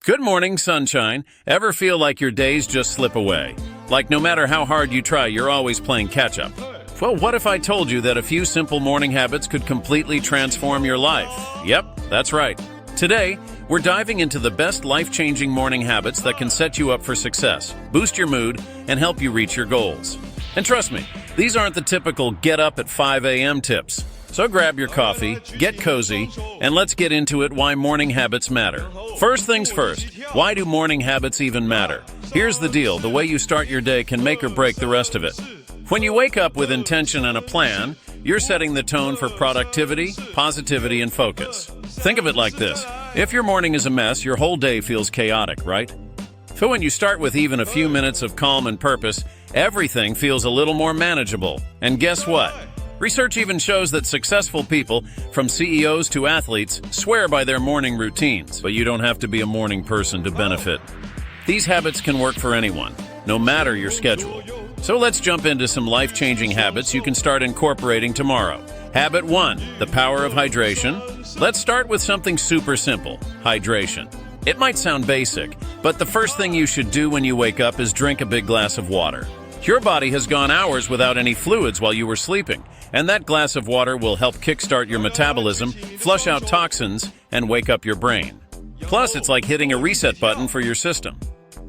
Good morning, sunshine. Ever feel like your days just slip away? Like no matter how hard you try, you're always playing catch-up. Well, what if I told you that a few simple morning habits could completely transform your life? Yep, that's right. Today, we're diving into the best life-changing morning habits that can set you up for success, boost your mood, and help you reach your goals. And trust me, these aren't the typical get up at 5 a.m. tips. So grab your coffee, get cozy, and let's get into it why morning habits matter. First things first, why do morning habits even matter? Here's the deal, the way you start your day can make or break the rest of it. When you wake up with intention and a plan, you're setting the tone for productivity, positivity, and focus. Think of it like this. If your morning is a mess, your whole day feels chaotic, right? So when you start with even a few minutes of calm and purpose, everything feels a little more manageable. And guess what? Research even shows that successful people, from CEOs to athletes, swear by their morning routines. But you don't have to be a morning person to benefit. These habits can work for anyone, no matter your schedule. So let's jump into some life-changing habits you can start incorporating tomorrow. Habit 1, the power of hydration. Let's start with something super simple, hydration. It might sound basic, but the first thing you should do when you wake up is drink a big glass of water. Your body has gone hours without any fluids while you were sleeping, and that glass of water will help kickstart your metabolism, flush out toxins, and wake up your brain. Plus, it's like hitting a reset button for your system.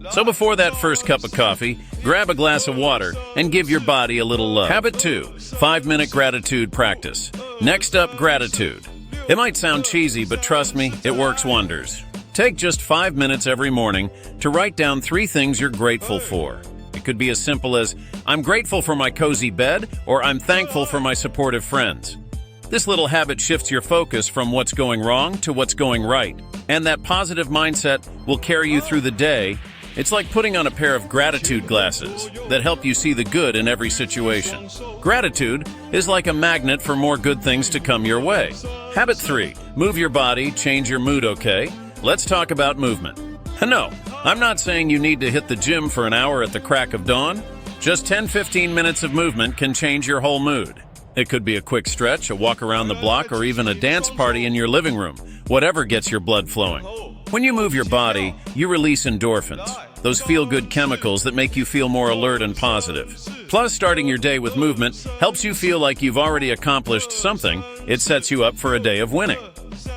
So before that first cup of coffee, grab a glass of water and give your body a little love. Habit 2, 5-minute gratitude practice. Next up, gratitude. It might sound cheesy, but trust me, it works wonders. Take just 5 minutes every morning to write down 3 things you're grateful for. It could be as simple as, I'm grateful for my cozy bed, or I'm thankful for my supportive friends. This little habit shifts your focus from what's going wrong to what's going right, and that positive mindset will carry you through the day. It's like putting on a pair of gratitude glasses that help you see the good in every situation. Gratitude is like a magnet for more good things to come your way. Habit 3, move your body, change your mood, okay? Let's talk about movement. No, I'm not saying you need to hit the gym for an hour at the crack of dawn. Just 10-15 minutes of movement can change your whole mood. It could be a quick stretch, a walk around the block, or even a dance party in your living room, whatever gets your blood flowing. When you move your body, you release endorphins, those feel-good chemicals that make you feel more alert and positive. Plus, starting your day with movement helps you feel like you've already accomplished something. It sets you up for a day of winning.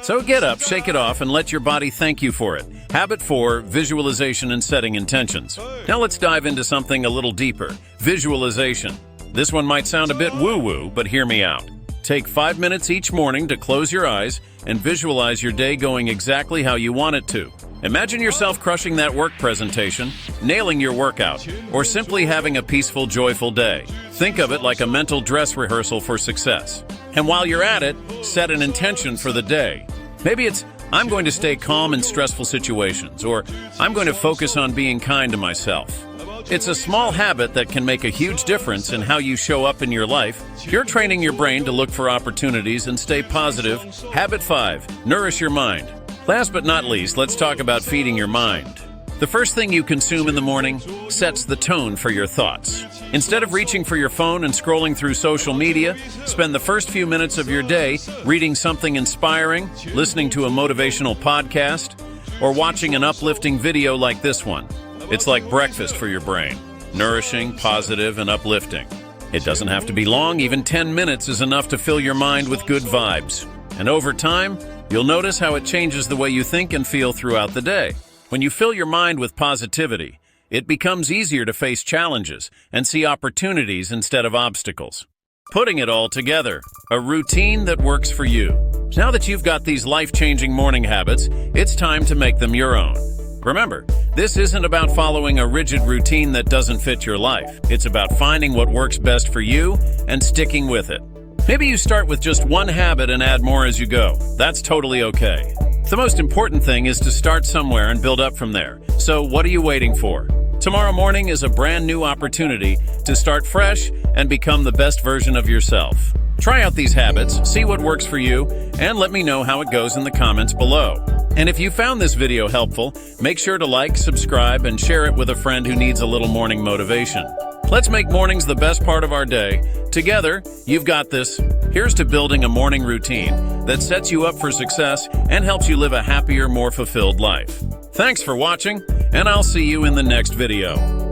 So get up, shake it off, and let your body thank you for it. Habit 4, visualization and setting intentions. Now let's dive into something a little deeper, visualization. This one might sound a bit woo-woo, but hear me out. Take 5 minutes each morning to close your eyes and visualize your day going exactly how you want it to. Imagine yourself crushing that work presentation, nailing your workout, or simply having a peaceful, joyful day. Think of it like a mental dress rehearsal for success. And while you're at it, set an intention for the day. Maybe it's, I'm going to stay calm in stressful situations, or I'm going to focus on being kind to myself. It's a small habit that can make a huge difference in how you show up in your life. You're training your brain to look for opportunities and stay positive. Habit 5, nourish your mind. Last but not least, let's talk about feeding your mind. The first thing you consume in the morning sets the tone for your thoughts. Instead of reaching for your phone and scrolling through social media, spend the first few minutes of your day reading something inspiring, listening to a motivational podcast, or watching an uplifting video like this one. It's like breakfast for your brain, nourishing, positive, and uplifting. It doesn't have to be long, even 10 minutes is enough to fill your mind with good vibes. And over time, you'll notice how it changes the way you think and feel throughout the day. When you fill your mind with positivity, it becomes easier to face challenges and see opportunities instead of obstacles. Putting it all together, a routine that works for you. Now that you've got these life-changing morning habits, it's time to make them your own. Remember, this isn't about following a rigid routine that doesn't fit your life. It's about finding what works best for you and sticking with it. Maybe you start with just one habit and add more as you go. That's totally okay. The most important thing is to start somewhere and build up from there. So what are you waiting for? Tomorrow morning is a brand new opportunity to start fresh and become the best version of yourself. Try out these habits, see what works for you, and let me know how it goes in the comments below. And if you found this video helpful, make sure to like, subscribe, and share it with a friend who needs a little morning motivation. Let's make mornings the best part of our day. Together, you've got this. Here's to building a morning routine that sets you up for success and helps you live a happier, more fulfilled life. Thanks for watching, and I'll see you in the next video.